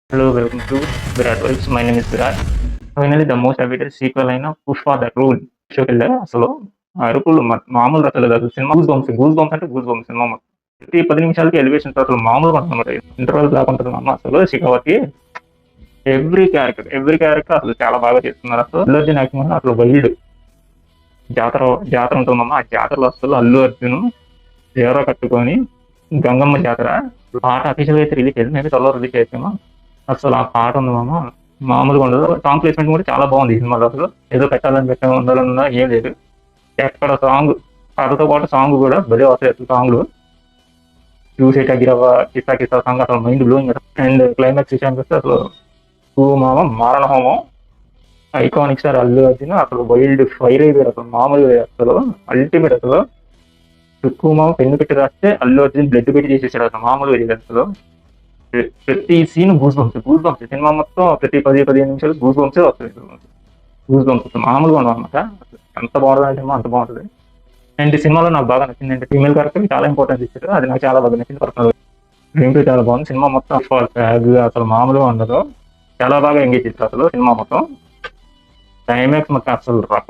Hello welcome to Virat vibes. My name is Virat. Finally the most awaited sequel అయిన 'Pushpa the rule' షోకెళ్ళా. అసలు ఆ అరుపులు మామూలు అసలు కాదు. సినిమా గూస్ బంప్స్ అంటే గూస్ బంప్స్ సినిమా మొత్తం. ప్రతి 10 నిమిషాలకి ఎలివేషన్స్ అసలు మామూలుగా ఉండదన్నమాట. ఇంటర్వల్ దాకా ఉంటదన్నమాట. అసలు శిఖావతి ఎవ్రీ క్యారెక్టర్ అసలు చాలా బాగా చేస్తున్నారు. అసలు అల్లు అర్జున్ యాక్టింగ్ వల్ల అసలు వైల్డ్. జాతర జాతర ఉంటుందమ్మా. ఆ జాతరలో అసలు అల్లు అర్జున్ చీర కట్టుకొని గంగమ్మ జాతర పాట అఫీషియల్‌గా అయితే రిలీజ్ చేయలేదు. మేబీ త్వరలో రిలీజ్ చేయొచ్చేమో. అసలు ఆ పాట ఉంది మామ, మామూలుగా ఉండదు. సాంగ్ ప్లేస్‌మెంట్ కూడా చాలా బాగుంది ఈ సినిమాలో. అసలు ఏదో పెట్టాలని పెట్టాము, ఉండాలన్నా ఏం లేదు. ఎక్కడ సాంగ్, పాటతో పాటు సాంగ్ కూడా భలే వస్తాయి అసలు సాంగ్‌లు. 'చూసేట గిరవ్వ', 'కిస్సా కిస్సా' సాంగ్ అసలు మైండ్ బ్లోయింగ్. అండ్ క్లైమాక్స్ విషయానికొస్తే అసలు మామ మారణ హోమం, ఐకానిక్ స్టార్ అల్లు అర్జున్ అసలు వైల్డ్ ఫైర్ అయిపోయారు. అసలు మామూలుగా లేదు అసలు. అల్టిమేట్ అసలు. మామ పెన్ను పెట్టి రాస్తే అల్లు అర్జున్ బ్లడ్ పెట్టి చేసేసాడు. అసలు మామూలుగా లేదు అసలు. ప్రతి సీన్ గూస్ బంప్స్ సినిమా మొత్తం ప్రతి 10-15 నిమిషాలు గూస్ బంప్సే వస్తాయి. గూస్ బంప్స్ మామూలుగా ఉండవు అనమాట. ఎంత బాగుంటుంది సినిమా, అంత బాగుంటుంది. అండ్ ఈ సినిమాలో నాకు బాగా నచ్చింది అంటే ఫీమేల్ క్యారెక్టర్ చాలా ఇంపార్టెన్స్ ఇచ్చారు. అది నాకు చాలా బాగా నచ్చింది పర్సనల్. గేమ్ ప్లే చాలా బాగుంది. సినిమా మొత్తం అసలు మామూలుగా ఉండదు. చాలా బాగా ఎంగేజ్ చేస్తారు అసలు సినిమా మొత్తం. క్లైమాక్స్ మొత్తం అసలు రప్ప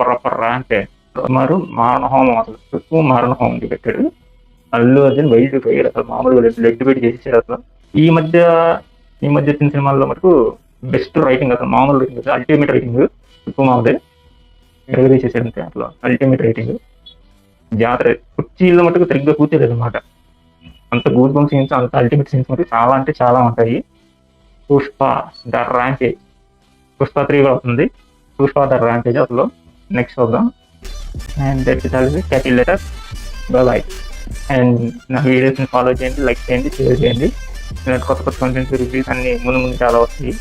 అంటే సుమారు మారణహోమం, అసలు ఎక్కువ మారణహోమం పెట్టాడు. అల్లు అర్జున్ వైల్డ్ ఫైర్ అసలు మామూలుగా లెగ్ పెట్టి చేసేసాడు అసలు. ఈ మధ్య ఈ మధ్య వచ్చిన సినిమాల్లో మటుకు బెస్ట్ రైటింగ్, అసలు మామూలు రైటింగ్, అల్టిమేట్ రైటింగ్ ఎక్కువ మామూలే ఎరగదీసేసాడు అంతే. అసలు అల్టిమేట్ రైటింగ్. జాతర కుర్చీల్లో మటుకు సరిగ్గా కూర్చోలేదు అనమాట. అంత గూస్ బంప్ సీన్స్, అంత అల్టిమేట్ సీన్స్ మటుకు చాలా అంటే చాలా ఉంటాయి. పుష్ప ద ర్యాంపేజ్, పుష్ప 3 కూడా వస్తుంది. పుష్ప ద ర్యాంపేజ్ అసలు నెక్స్ట్ చూద్దాం. And that's it all. Catch you later. Bye. And నా వీడియోస్ని ఫాలో చేయండి, లైక్ చేయండి, షేర్ చేయండి. ఇలాంటి కొత్త కొత్త కంటెంట్స్ రివ్యూస్ అన్ని ముందు ముందు చాలా వస్తాయి.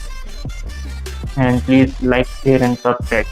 And please like, share and subscribe.